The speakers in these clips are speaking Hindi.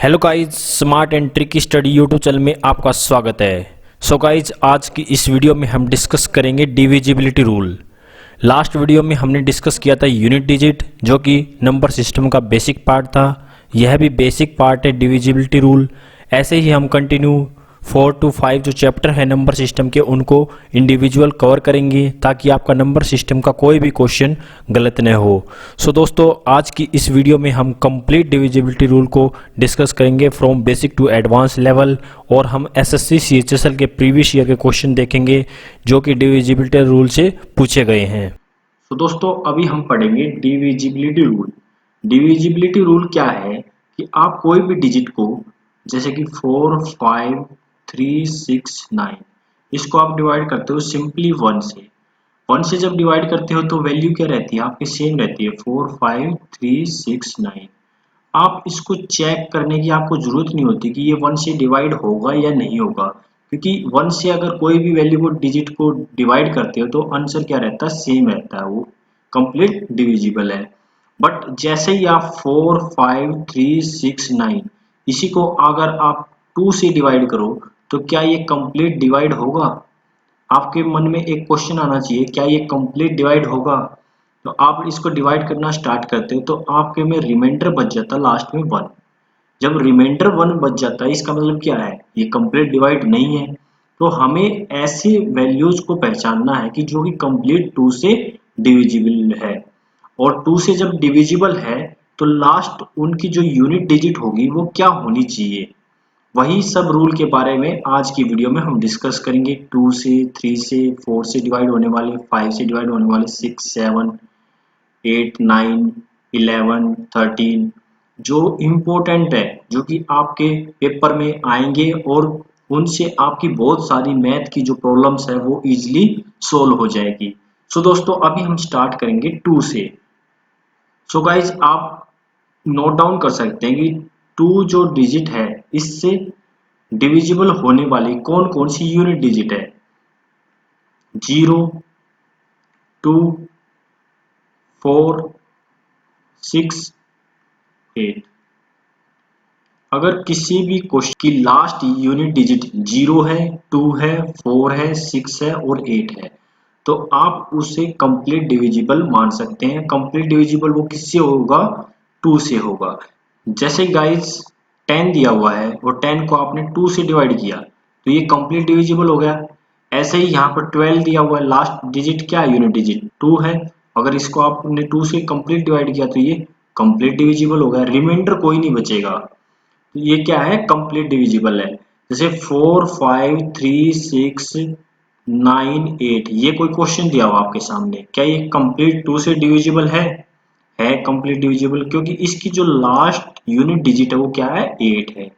Hello guys, smart and tricky study YouTube channel में आपका स्वागत है। सो गाइज, आज की इस वीडियो में हम डिस्कस करेंगे डिविजिबिलिटी रूल। लास्ट वीडियो में हमने डिस्कस किया था यूनिट डिजिट, जो कि नंबर सिस्टम का बेसिक पार्ट था। यह भी बेसिक पार्ट है डिविजिबिलिटी रूल। ऐसे ही हम कंटिन्यू 4 to 5 जो चैप्टर है नंबर सिस्टम के, उनको इंडिविजुअल कवर करेंगे ताकि आपका नंबर सिस्टम का कोई भी क्वेश्चन गलत न हो। सो दोस्तों, आज की इस वीडियो में हम कंप्लीट डिविजिबिलिटी रूल को डिस्कस करेंगे from basic to advance level, और हम एसएससी सीएचएसएल के प्रीवियस ईयर के क्वेश्चन देखेंगे जो कि डिविजिबिलिटी रूल से पूछे गए हैं। तो दोस्तों, अभी हम पढ़ेंगे डिविजिबिलिटी रूल। डिविजिबिलिटी रूल क्या है कि आप कोई भी डिजिट को, जैसे कि 4, 5, 3, 6, 9, इसको आप डिवाइड करते हो सिंपली 1 से। 1 से जब डिवाइड करते हो तो वैल्यू क्या रहती है आपकी? सेम रहती है, 4, 5, 3, 6, 9। आप इसको चेक करने की आपको जरूरत नहीं होती कि ये 1 से डिवाइड होगा या नहीं होगा, क्योंकि 1 से अगर कोई भी वैल्यू को, डिजिट को डिवाइड करते हो तो आंसर क्या रहता है? सेम रहता है, वो कंप्लीट डिविजिबल है। बट जैसे ही आप 4, 5, 3, 6, 9 इसी को अगर आप 2 से डिवाइड करो तो क्या ये कंप्लीट डिवाइड होगा? आपके मन में एक क्वेश्चन आना चाहिए, क्या ये कंप्लीट डिवाइड होगा? तो आप इसको डिवाइड करना स्टार्ट करते हो तो आपके में रिमाइंडर बच जाता है लास्ट में 1। जब रिमाइंडर 1 बच जाता है, इसका मतलब क्या है? ये कंप्लीट डिवाइड नहीं है। तो हमें ऐसी वैल्यूज को पहचानना है कि जो कि कंप्लीट 2 से डिविजिबल है, और 2 से जब डिविजिबल है तो लास्ट उनकी जो यूनिट डिजिट होगी वो क्या होनी चाहिए। वही सब रूल के बारे में आज की वीडियो में हम डिस्कस करेंगे। 2 से, 3 से, 4 से डिवाइड होने वाले, 5 से डिवाइड होने वाले, 6, 7, 8, 9, 11, 13 जो इम्पोर्टेंट है, जो कि आपके पेपर में आएंगे, और उनसे आपकी बहुत सारी मैथ की जो प्रॉब्लम्स है वो इजीली सोल्व हो जाएगी। सो दोस्तों, अभी हम स्टार्ट करेंगे 2 से। सो गाइज, आप नोट डाउन कर सकते हैं कि 2 जो डिजिट है, इससे डिविजिबल होने वाली कौन कौन सी यूनिट डिजिट है? 0, 2, 4, 6, 8। अगर किसी भी क्वेश्चन की लास्ट यूनिट डिजिट 0 है, 2 है, 4 है, 6 है और 8 है, तो आप उसे कंप्लीट डिविजिबल मान सकते हैं। कंप्लीट डिविजिबल वो किससे होगा? 2 से होगा। जैसे गाइस 10 दिया हुआ है और 10 को आपने 2 से डिवाइड किया तो ये कंप्लीट डिविजिबल हो गया। ऐसे ही यहाँ पर 12 दिया हुआ है, लास्ट डिजिट क्या है? यूनिट डिजिट 2 है। अगर इसको आपने 2 से कंप्लीट डिवाइड किया तो ये कंप्लीट डिविजिबल हो गया, रिमाइंडर कोई नहीं बचेगा। तो ये क्या है? कंप्लीट डिविजिबल है। जैसे 4, 5, 3, 6, 9, 8, ये कोई क्वेश्चन दिया हुआ आपके सामने, क्या ये कंप्लीट 2 से डिविजिबल है? है कंप्लीट डिविजिबल, क्योंकि इसकी जो लास्ट यूनिट डिजिट है वो क्या है? 8 है।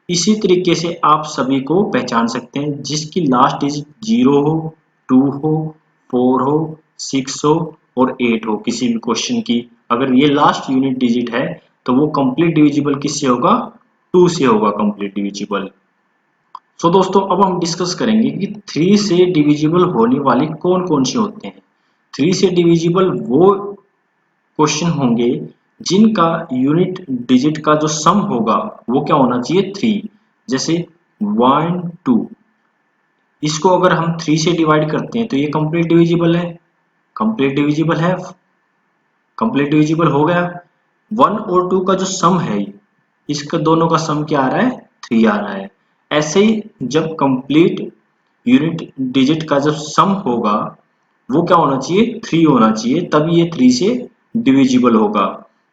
इसी तरीके से आप सभी को पहचान सकते हैं, जिसकी लास्ट डिजिट 0 हो, 2 हो, 4 हो, 6 हो और 8 हो, किसी भी क्वेश्चन की अगर ये लास्ट यूनिट डिजिट है तो वो कंप्लीट डिविजिबल किससे होगा? 2 से होगा कंप्लीट डिविजिबल। सो दोस्तों, अब हम डिस्कस करेंगे कि 3 से डिविजिबल होने वाले कौन कौन से होते हैं। 3 से डिविजिबल वो क्वेश्चन होंगे जिनका यूनिट डिजिट का जो सम होगा वो क्या होना चाहिए? 3। जैसे 1, 2, इसको अगर हम 3 से डिवाइड करते हैं तो ये कंप्लीट डिविजिबल है। कंप्लीट डिविजिबल है, कंप्लीट डिविजिबल हो गया। 1 और 2 का जो सम है, इसका दोनों का सम क्या आ रहा है? 3 आ रहा है। ऐसे ही जब कंप्लीट यूनिट डिजिट का जब सम होगा वो क्या होना चाहिए? 3 होना चाहिए, तभी ये 3 से डिविजिबल होगा।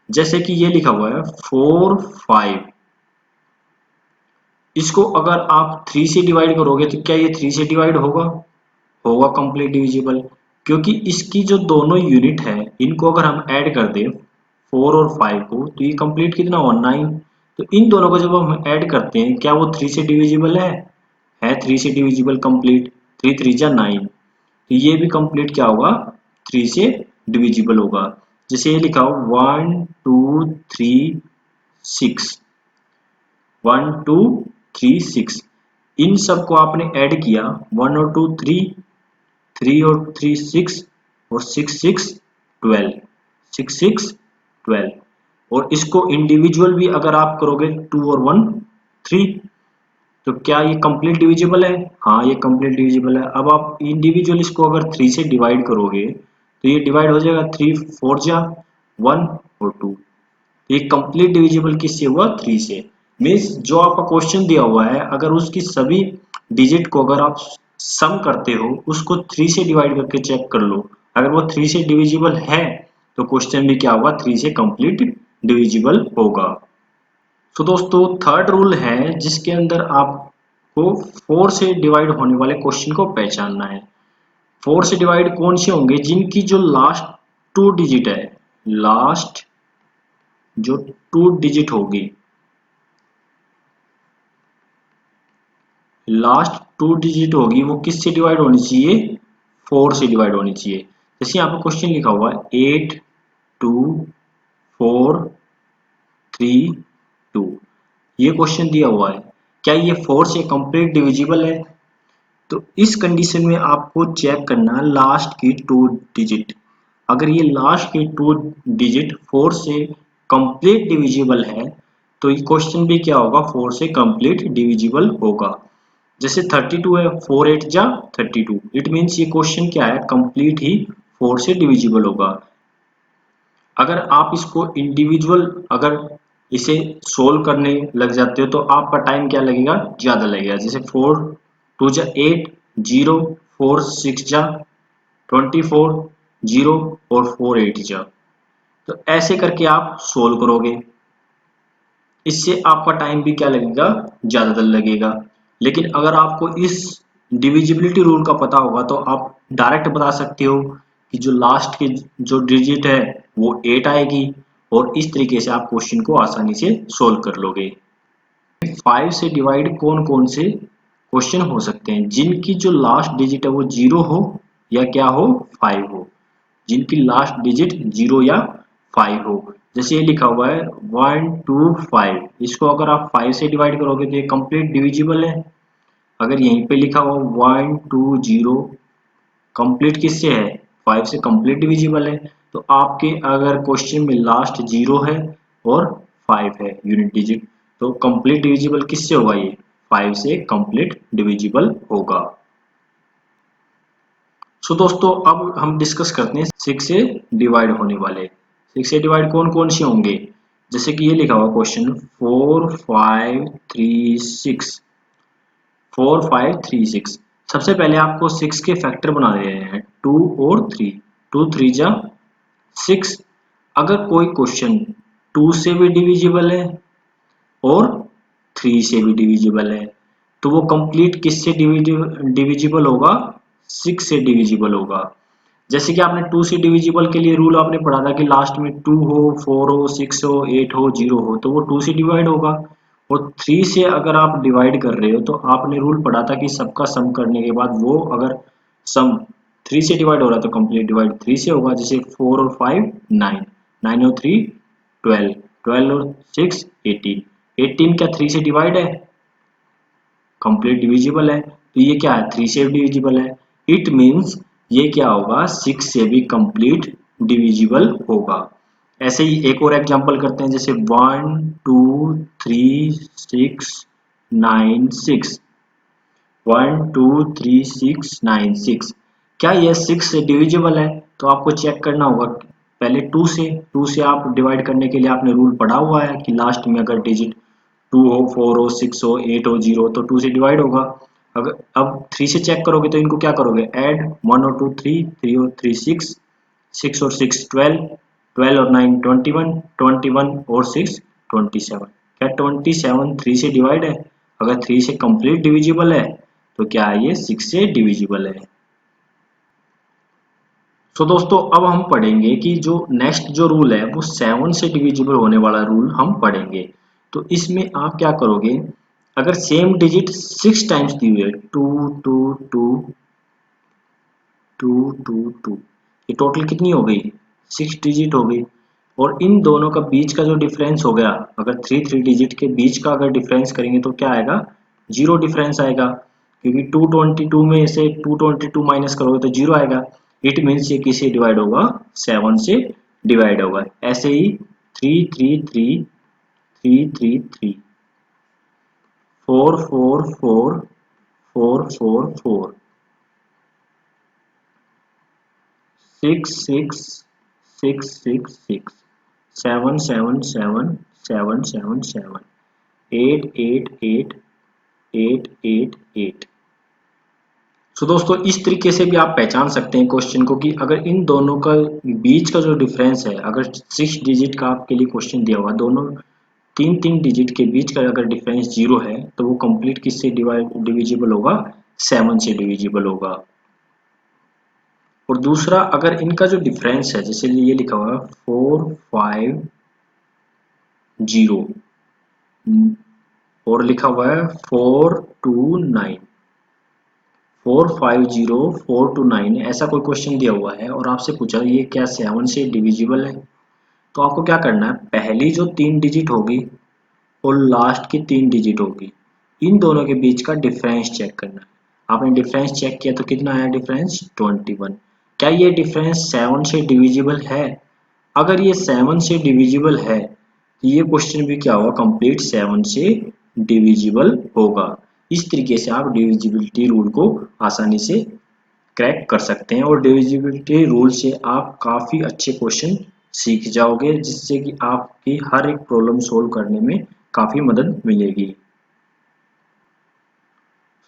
जैसे कि ये लिखा हुआ है 4, 5, इसको अगर आप 3 से डिवाइड करोगे तो क्या ये 3 से डिवाइड होगा? होगा कंप्लीट डिविजिबल, क्योंकि इसकी जो दोनों यूनिट है इनको अगर हम ऐड कर दें 4 और 5 को तो ये कंप्लीट कितना हुआ? 9। तो इन दोनों को जब हम ऐड करते हैं क्या वो 3 से डिविजिबल है? 3 से डिविजिबल कंप्लीट। 3 3 जा 9, तो ये भी कंप्लीट क्या होगा? 3 से डिविजिबल होगा। जैसे ये लिखा हो 1, 2, 3, 6, 1, 2, 3, 6, इन सबको आपने ऐड किया, 1 और 2 3, 3 और 3 6 और 6 6 12, 6 6 12, और इसको इंडिविजुअल भी अगर आप करोगे 2 और 1 3, तो क्या ये कंप्लीट डिविजिबल है? हाँ, ये कंप्लीट डिविजिबल है। अब आप इंडिविजुअल इसको अगर 3 से डिवाइड करोगे तो ये डिवाइड हो जाएगा, 3 4 जा 1 और 2। ये कंप्लीट डिविजिबल किससे हुआ? 3 से। मीन्स जो आपका क्वेश्चन दिया हुआ है अगर उसकी सभी डिजिट को अगर आप सम करते हो, उसको 3 से डिवाइड करके चेक कर लो, अगर वो 3 से डिविजिबल है तो क्वेश्चन भी क्या होगा? 3 से कंप्लीट डिविजिबल होगा। तो दोस्तों थर्ड रूल है जिसके अंदर आपको 4 से डिवाइड होने वाले क्वेश्चन को पहचानना है। 4 से डिवाइड कौन से होंगे? जिनकी जो लास्ट 2 डिजिट है, लास्ट जो 2 डिजिट होगी, लास्ट 2 डिजिट होगी वो किससे डिवाइड होनी चाहिए? 4 से डिवाइड होनी चाहिए। जैसे यहाँ पर क्वेश्चन लिखा हुआ है 8 2 4 3 2, ये क्वेश्चन दिया हुआ है, क्या ये 4 से कंप्लीट डिविजिबल है? तो इस कंडीशन में आपको चेक करना लास्ट की 2 डिजिट। अगर ये लास्ट की 2 डिजिट 4 से कंप्लीट डिविजिबल है तो ये क्वेश्चन भी क्या होगा? 4 से कंप्लीट डिविजिबल होगा। जैसे 32 है, 4 8 जा 32, इट मीन्स ये क्वेश्चन क्या है? कंप्लीट ही 4 से डिविजिबल होगा। अगर आप इसको इंडिविजुअल अगर इसे सोल्व करने लग जाते हो तो आपका टाइम क्या लगेगा? ज्यादा लगेगा। जैसे 4 2 जा 8 0 4 6 जा 24 0 और 4 8 जा, तो ऐसे करके आप सोल्व करोगे, इससे आपका टाइम भी क्या लगेगा? ज्यादा लगेगा। लेकिन अगर आपको इस डिविजिबिलिटी रूल का पता होगा तो आप डायरेक्ट बता सकते हो कि जो लास्ट की जो डिजिट है वो 8 आएगी, और इस तरीके से आप क्वेश्चन को आसानी से सोल्व कर लोगे। 5 से डिवाइड कौन कौन से क्वेश्चन हो सकते हैं? जिनकी जो लास्ट डिजिट है वो 0 हो या क्या हो? 5 हो। जिनकी लास्ट डिजिट 0 या 5 हो। जैसे ये लिखा हुआ है 1 2 5, इसको अगर आप 5 से डिवाइड करोगे तो ये कंप्लीट डिविजिबल है। अगर यहीं पे लिखा हुआ 1 2 0, कंप्लीट किससे है? 5 से कंप्लीट डिविजिबल है। तो आपके अगर क्वेश्चन में लास्ट 0 है और 5 है यूनिट डिजिट, तो कंप्लीट डिविजिबल किससे होगा? ये 5 से कंप्लीट डिविजिबल होगा। सो दोस्तों अब हम डिस्कस करते हैं 6 से डिवाइड होने वाले। 6 से डिवाइड कौन कौन से होंगे? जैसे कि ये लिखा हुआ क्वेश्चन 4 5 3 6, 4 5 3 6। सबसे पहले आपको 6 के फैक्टर बना रहे हैं 2 और 3, 2 3 जा 6। अगर कोई क्वेश्चन 2 से भी डिविजिबल है और 3 से भी डिविजिबल है तो वो कंप्लीट किससे डिविजिबल होगा? 6 से डिविजिबल होगा। जैसे कि आपने 2 से डिविजिबल के लिए रूल आपने पढ़ा था कि लास्ट में 2 हो 4 हो 6 हो 8 हो 0 हो तो वो 2 से डिवाइड होगा। और 3 से अगर आप डिवाइड कर रहे हो तो आपने रूल पढ़ा था कि सबका सम करने के बाद वो अगर सम 3 से डिवाइड हो रहा है तो कंप्लीट डिवाइड 3 से होगा। जैसे 4 और 5 9, 9 और 3 12, 12 और 6 18, 18 क्या 3 से डिवाइड है? कंप्लीट डिविजिबल है। तो ये क्या है? 3 से डिविजिबल है। इट मीन्स ये क्या होगा? 6 से भी कंप्लीट डिविजिबल होगा। ऐसे ही एक और एग्जांपल करते हैं, जैसे 1 2 3 6 9 6, 1 2 3 6 9 6, क्या ये 6 से डिविजिबल है? तो आपको चेक करना होगा पहले 2 से आप डिवाइड करने के लिए आपने रूल पढ़ा हुआ है कि लास्ट में अगर डिजिट 2 हो 4 हो 6 हो 8 हो 0 तो 2 से डिवाइड होगा। अगर अब 3 से चेक करोगे तो इनको क्या करोगे? ऐड 1 और 2 3, 3 और 3 6, 6 और 6 12, 12 और 9 21, 21 और 6 27। क्या 27 3 से डिवाइड है? अगर 3 से कंप्लीट डिविजिबल है तो क्या है? ये 6 से डिविजिबल है। तो दोस्तों अब हम पढ़ेंगे कि जो नेक्स्ट जो रूल है वो 7 से डिविजिबल होने वाला रूल हम पढ़ेंगे। तो इसमें आप क्या करोगे? अगर सेम डिजिट 6 टाइम्स दी हुई है 2 2 2 2 2 2, ये टोटल कितनी हो गई? 6 डिजिट हो गई। और इन दोनों का बीच का जो डिफरेंस हो गया, अगर 3 डिजिट के बीच का अगर डिफरेंस करेंगे तो क्या आएगा? 0 डिफरेंस आएगा, क्योंकि 222 में से 222 माइनस करोगे तो 0 आएगा। इट मीन्स ये किससे डिवाइड होगा? 7 से डिवाइड होगा। ऐसे ही 333 444 66666 777 888 सो दोस्तों इस तरीके से भी आप पहचान सकते हैं क्वेश्चन को कि अगर इन दोनों का बीच का जो डिफरेंस है, अगर 6 डिजिट का आपके लिए क्वेश्चन दिया हुआ, दोनों तीन डिजिट के बीच का अगर डिफरेंस 0 है तो वो कंप्लीट किससे डिविजिबल होगा? 7 से डिविजिबल होगा। और दूसरा, अगर इनका जो डिफरेंस है, जैसे ये लिखा हुआ है 450 और लिखा हुआ है 429, 450 429, ऐसा कोई क्वेश्चन दिया हुआ है और आपसे पूछा ये क्या 7 से डिविजिबल है, तो आपको क्या करना है, पहली जो 3 डिजिट होगी और लास्ट की 3 डिजिट होगी, इन दोनों के बीच का डिफरेंस चेक करना है। आपने डिफरेंस चेक किया तो कितना आया डिफरेंस? 21। क्या ये डिफरेंस 7 से डिविजिबल है? अगर ये 7 से डिविजिबल है तो ये क्वेश्चन भी क्या होगा? कंप्लीट 7 से डिविजिबल होगा। इस तरीके से आप डिविजिबिलिटी रूल को आसानी से क्रैक कर सकते हैं और डिविजिबिलिटी रूल से आप काफी अच्छे क्वेश्चन सीख जाओगे, जिससे कि आपकी हर एक प्रॉब्लम सोल्व करने में काफी मदद मिलेगी।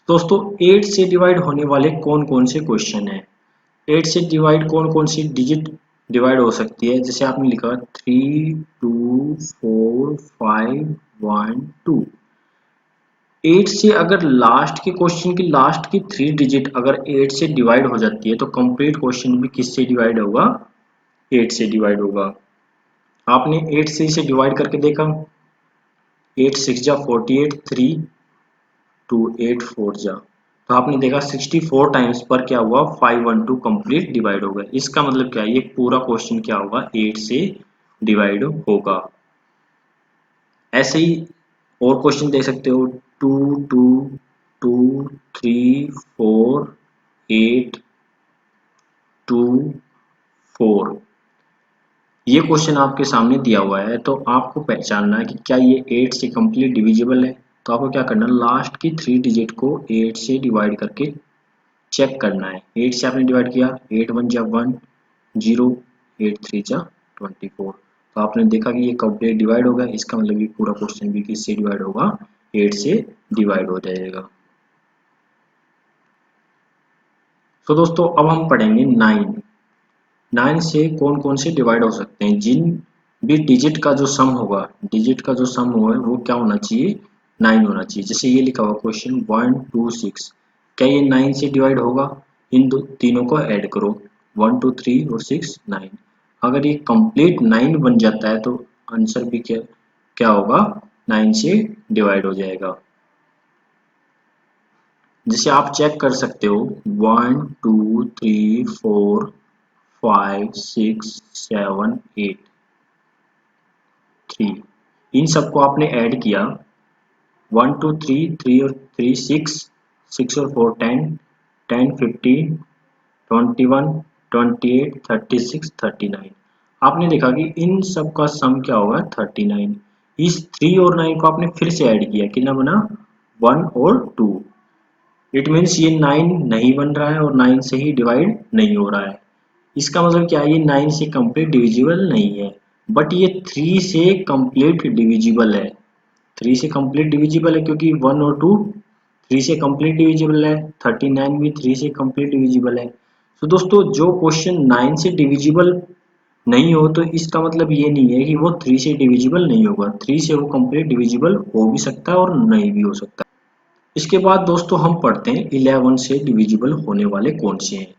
दोस्तों 8 से डिवाइड होने वाले कौन कौन से क्वेश्चन हैं? 8 से डिवाइड कौन कौन सी डिजिट डिवाइड हो सकती है? जैसे आपने लिखा 3 2 4 5 1 2। 8 से अगर लास्ट के क्वेश्चन की लास्ट की 3 डिजिट अगर 8 से डिवाइड हो जाती है तो कंप्लीट क्वेश्चन भी किससे डिवाइड होगा? 8 से डिवाइड होगा। आपने 8 से इसे डिवाइड करके देखा, 8 6 जा 48, 3 2 8 4 जा, तो आपने देखा 64 टाइम्स पर क्या हुआ? 512 कंप्लीट डिवाइड हो गया। इसका मतलब क्या है? ये पूरा क्वेश्चन क्या होगा? 8 से डिवाइड होगा। ऐसे ही और क्वेश्चन दे सकते हो, 2 2 2 3 4 8 2 4। ये क्वेश्चन आपके सामने दिया हुआ है तो आपको पहचानना है कि क्या ये 8 से कंप्लीट डिविजिबल है। तो आपको क्या करना है? लास्ट की 3 डिजिट को 8 से डिवाइड करके चेक करना है। 8 से आपने डिवाइड किया, 8 1 जा 1 0, 8 3 जा 24, तो आपने देखा कि ये कंप्लीट डिवाइड हो गया। इसका मतलब ये पूरा क्वेश्चन भी किससे डिवाइड होगा? 8 से डिवाइड हो जाएगा। तो दोस्तों अब हम पढ़ेंगे 9। 9 से कौन कौन से डिवाइड हो सकते हैं? जिन भी डिजिट का जो सम होगा, डिजिट का जो सम होगा वो क्या होना चाहिए? 9 होना चाहिए। जैसे ये लिखा हुआ क्वेश्चन 1 2 6, क्या ये 9 से डिवाइड होगा? इन दो तीनों को ऐड करो, 1 2 3 और 6 9। अगर ये कंप्लीट 9 बन जाता है तो आंसर भी क्या क्या होगा? 9 से डिवाइड हो जाएगा। जिसे आप चेक कर सकते हो, 1 2 3 4 5 6 7 8 3, इन सबको आपने ऐड किया, 1 2 3 3 और 3 6 6 और 4 10 10 15 21 28 36 39। आपने देखा कि इन सब का सम क्या होगा? 39। इस 3 और 9 को आपने फिर से ऐड किया, कितना बना? 1 और 2। इट मीन्स ये 9 नहीं बन रहा है और 9 से ही डिवाइड नहीं हो रहा है। इसका मतलब क्या है? ये 9 से कंप्लीट डिविजिबल नहीं है, बट ये 3 से कंप्लीट डिविजिबल है। 3 से कंप्लीट डिविजिबल है क्योंकि 1 और 2 3 से कंप्लीट डिविजिबल है, 39 भी 3 से कंप्लीट डिविजिबल है। तो दोस्तों जो क्वेश्चन 9 से डिविजिबल नहीं हो तो इसका मतलब ये नहीं है कि वो 3 से डिविजिबल नहीं होगा। 3 से वो कंप्लीट डिविजिबल हो भी सकता है और नहीं भी हो सकता। इसके बाद दोस्तों हम पढ़ते हैं 11 से डिविजिबल होने वाले कौन से हैं।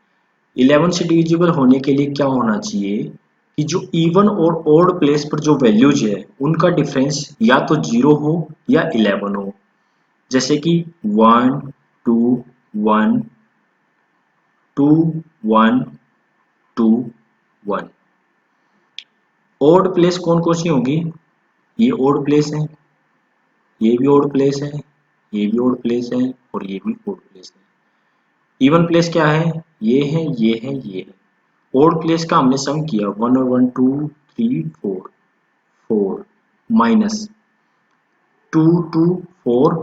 11 से डिविजिबल होने के लिए क्या होना चाहिए कि जो इवन और ओड प्लेस पर जो वैल्यूज है उनका डिफरेंस या तो 0 हो या 11 हो। जैसे कि 1 2 1 2 1 2 1। ओड प्लेस कौन कौन सी होगी? ये ओड प्लेस है, ये भी ओड प्लेस है, ये भी ओड प्लेस है और ये भी ओड प्लेस है। इवन प्लेस क्या है? ये है, ये है, ये है। ओड प्लेस का हमने सम किया, 1 और 1 2 3 4 4 माइनस 2 2 4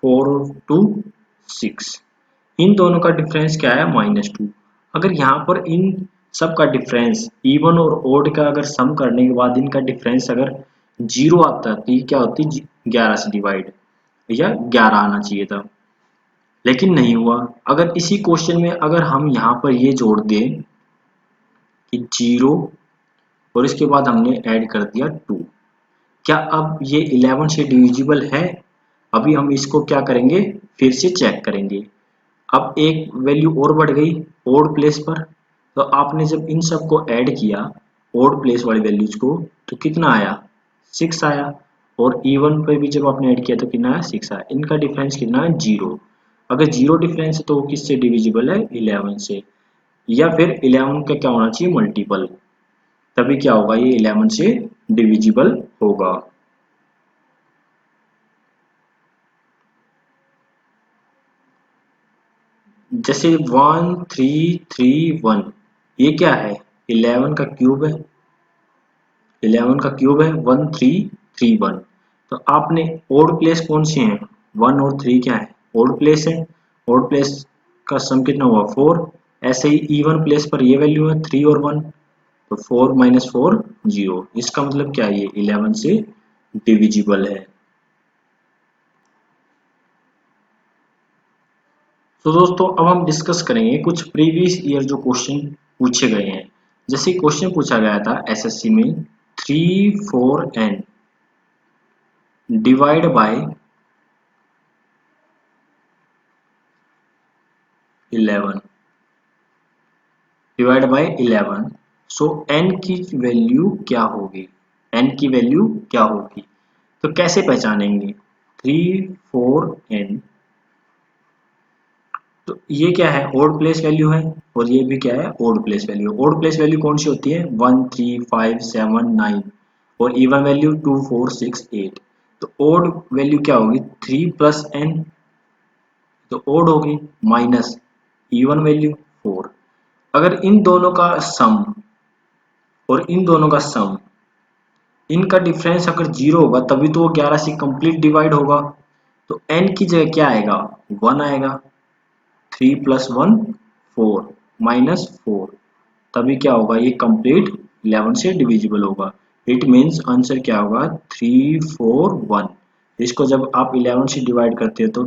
4 और 2 6, इन दोनों का डिफरेंस क्या है -2। अगर यहाँ पर इन सब का डिफरेंस इवन और ओड का अगर सम करने के बाद इनका डिफरेंस अगर 0 आता है तो ये क्या होती है 11 से डिवाइड, या 11 आना चाहिए था, लेकिन नहीं हुआ। अगर इसी क्वेश्चन में अगर हम यहाँ पर ये जोड़ दें कि 0 और इसके बाद हमने ऐड कर दिया 2, क्या अब ये 11 से डिविजिबल है? अभी हम इसको क्या करेंगे, फिर से चेक करेंगे। अब एक वैल्यू और बढ़ गई ओड प्लेस पर, तो आपने जब इन सब को ऐड किया ओड प्लेस वाली वैल्यूज को तो कितना आया 6 आया, और इवन पे भी जब आपने ऐड किया तो कितना आया 6 आया। इनका डिफरेंस कितना है 0। अगर 0 डिफरेंस है तो वो किससे डिविजिबल है 11 से, या फिर 11 का क्या होना चाहिए मल्टीपल, तभी क्या होगा ये 11 से डिविजिबल होगा। जैसे 1 3 3 1, ये क्या है 11 का क्यूब है, 11 का क्यूब है 1 3 3 1। तो आपने ओड प्लेस कौन सी है 1 और 3 क्या है ओड प्लेस है, ओड प्लेस का सम कितना हुआ 4। ऐसे ही इवन प्लेस पर ये वैल्यू है 3 और 1, तो 4 माइनस 4 0। इसका मतलब क्या है ये 11 से डिविजिबल है। तो दोस्तों अब हम डिस्कस करेंगे कुछ प्रीवियस ईयर जो क्वेश्चन पूछे गए हैं। जैसे क्वेश्चन पूछा गया था एसएससी में 3 4n divide by 11, divide by 11, so n की वैल्यू क्या होगी, n की वैल्यू क्या होगी, तो कैसे पहचानेंगे 3 4n, तो ये क्या है ओड प्लेस वैल्यू है और ये भी क्या है odd place value. Odd place value कौन सी होती है 1 3 5 7 9, और इवन वैल्यू 2 4 6 8। तो ओड वैल्यू क्या होगी 3 प्लस n, तो ओड होगी, माइनस इवन वैल्यू 4। अगर इन दोनों का सम और इन दोनों का सम, इनका डिफरेंस अगर 0 होगा तभी तो वो 11 से कंप्लीट डिवाइड होगा। तो n की जगह क्या आएगा 1 आएगा, 3 प्लस 1 4 माइनस 4, तभी क्या होगा ये कंप्लीट 11 से डिविजिबल होगा। इट मीन्स आंसर क्या होगा 3 4 1। इसको जब आप 11 से डिवाइड करते हैं तो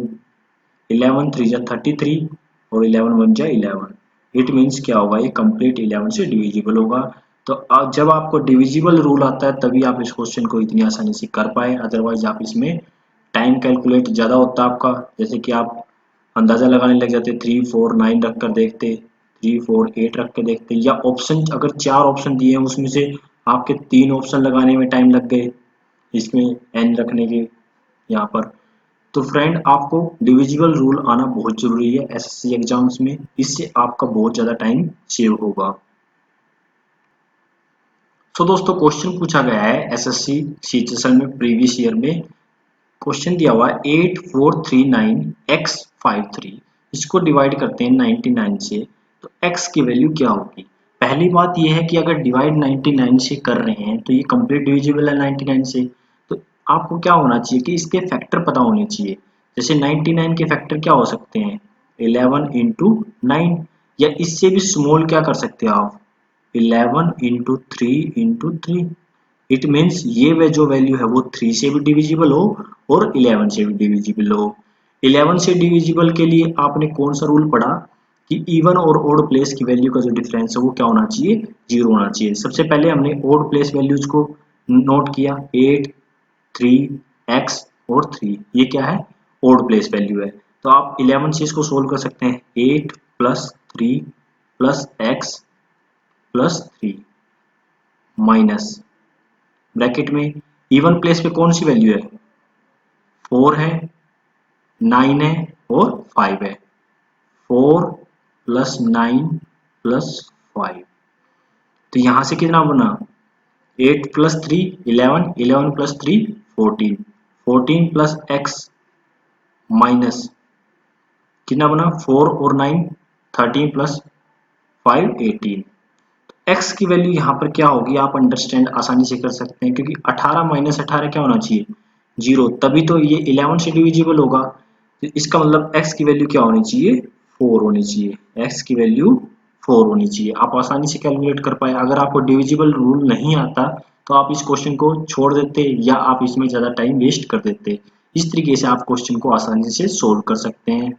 11 3 जा 33 और 11 1 जा 11, इट मीन्स क्या होगा ये कंप्लीट 11 से डिविजिबल होगा। तो जब आपको डिविजिबल रूल आता है तभी आप इस क्वेश्चन को इतनी आसानी से कर पाए, अदरवाइज आप इसमें टाइम कैलकुलेट ज़्यादा होता है आपका। जैसे कि आप अंदाज़ा लगाने लग जाते 3 4 9 रख कर देखते, 3 4 8 रख के देखते, या ऑप्शन अगर 4 ऑप्शन दिए हैं उसमें से आपके 3 ऑप्शन लगाने में टाइम लग गए इसमें n रखने के यहाँ पर। तो फ्रेंड आपको डिविजिबल रूल आना बहुत जरूरी है एसएससी एग्जाम्स में, इससे आपका बहुत ज़्यादा टाइम सेव होगा। तो दोस्तों क्वेश्चन पूछा गया है एसएससी सीएचएसएल में प्रीवियस ईयर में, क्वेश्चन दिया हुआ है 8439x53, इसको डिवाइड करते हैं 99 से, तो x की वैल्यू क्या होगी। पहली बात यह है कि अगर डिवाइड 99 से कर रहे हैं तो ये कंप्लीट डिविजिबल है 99 से, तो आपको क्या होना चाहिए कि इसके फैक्टर पता होने चाहिए। जैसे 99 के फैक्टर क्या हो सकते हैं 11 इंटू 9, या इससे भी स्मॉल क्या कर सकते हैं आप 11 इंटू 3 इंटू 3। इट मीन्स ये जो वैल्यू है वो 3 से भी डिविजिबल हो और 11 से भी डिविजिबल हो। 11 से डिविजिबल के लिए आपने कौन सा रूल पढ़ा कि इवन और ओड प्लेस की वैल्यू का जो डिफरेंस है वो क्या होना चाहिए 0 होना चाहिए। सबसे पहले हमने ओड प्लेस वैल्यूज को नोट किया 8 3 x और 3, ये क्या है ओड प्लेस वैल्यू है। तो आप 11 से इसको सोल्व कर सकते हैं 8 plus 3 plus x plus 3 minus bracket में इवन प्लेस पे कौन सी वैल्यू है 4 है 9 है और 5 है, 4 प्लस 9 प्लस 5, तो यहां से कितना बना 8 plus 3 11, 11 plus 3 14, 14 plus x minus कितना बना 4 और 9 13 प्लस 5 18, x की वैल्यू यहाँ पर क्या होगी आप अंडरस्टैंड आसानी से कर सकते हैं, क्योंकि 18 माइनस 18 क्या होना चाहिए, 0, तभी तो ये 11 से डिविजिबल होगा। तो इसका मतलब x की वैल्यू क्या होनी चाहिए, 4 होनी चाहिए, x की वैल्यू 4 होनी चाहिए। आप आसानी से कैलकुलेट कर पाए। अगर आपको डिविजिबल रूल नहीं आता तो आप इस क्वेश्चन को छोड़ देते या आप इसमें ज़्यादा टाइम वेस्ट कर देते। इस तरीके से आप क्वेश्चन को आसानी से सोल्व कर सकते हैं।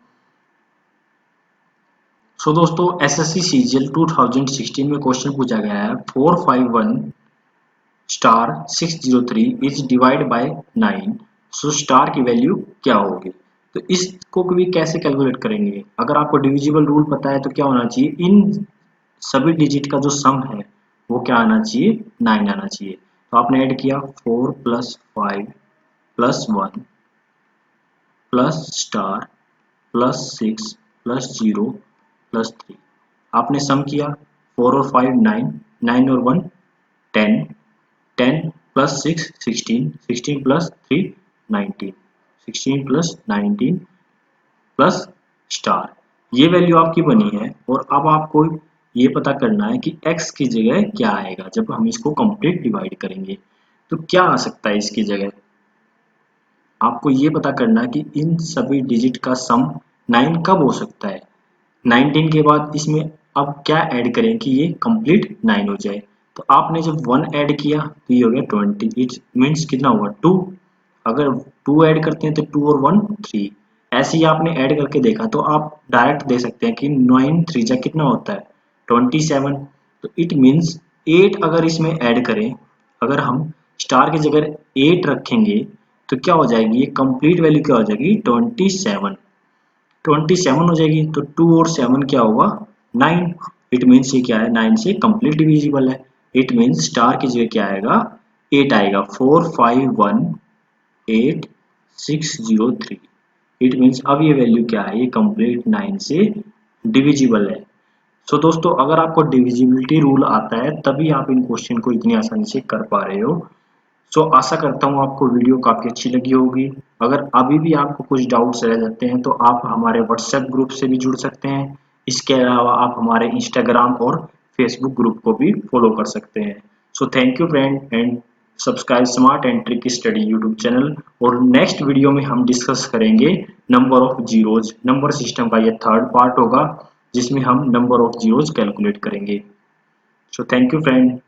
सो दोस्तों एसएससी सीजीएल 2016 में क्वेश्चन पूछा गया है 451 star 603 is divide by 9, so star की वैल्यू क्या होगी। तो इसको भी कैसे कैलकुलेट करेंगे, अगर आपको डिविजिबल रूल पता है तो क्या होना चाहिए, इन सभी डिजिट का जो सम है वो क्या आना चाहिए, 9 आना चाहिए। तो आपने ऐड किया 4 plus 5 plus 1 plus star plus 6 plus 0 plus 3, आपने सम किया 4 और 5 9, 9 और 1 10, 10 plus 6 16, 16 plus 3 19, 16 plus 19 plus star, ये वैल्यू आपकी बनी है। और अब आपको ये पता करना है कि x की जगह क्या आएगा जब हम इसको कंप्लीट डिवाइड करेंगे। तो क्या आ सकता है इसकी जगह, आपको ये पता करना है कि इन सभी डिजिट का सम 9 कब हो सकता है। 19 के बाद इसमें अब क्या ऐड करें कि ये कंप्लीट 9 हो जाए। तो आपने जब 1 ऐड किया तो ये हो गया 20, इट मीन्स कितना हुआ 2। अगर 2 ऐड करते हैं तो 2 और 1 3, ऐसे ही आपने ऐड करके देखा तो आप डायरेक्ट दे सकते हैं कि 9 3 जा कितना होता है 27। तो इट मीन्स 8 अगर इसमें ऐड करें, अगर हम स्टार की जगह 8 रखेंगे तो क्या हो जाएगी, ये कंप्लीट वैल्यू क्या हो जाएगी 27, 27 हो जाएगी। तो 2 और 7 क्या होगा 9, इट मीन्स ये क्या है 9 से कंप्लीट डिविजिबल है। इट मीन्स स्टार की जगह क्या आएगा 8 आएगा, 4 5 1 8 6 0 3, इट मीन्स अब ये वैल्यू क्या है, ये कंप्लीट 9 से डिविजिबल है। सो दोस्तों अगर आपको डिविजिबिलिटी रूल आता है तभी आप इन क्वेश्चन को इतनी आसानी से कर पा रहे हो। सो आशा करता हूँ आपको वीडियो काफ़ी अच्छी लगी होगी। अगर अभी भी आपको कुछ डाउट्स रह जाते हैं तो आप हमारे व्हाट्सएप ग्रुप से भी जुड़ सकते हैं। इसके अलावा आप हमारे इंस्टाग्राम और फेसबुक ग्रुप को भी फॉलो कर सकते हैं। So thank you friend and subscribe smart and trick study YouTube channel. और नेक्स्ट वीडियो में हम डिस्कस करेंगे number of zeros, number system का ये थर्ड पार्ट होगा जिसमें हम नंबर ऑफ जीरोज कैलकुलेट करेंगे। So thank you friend.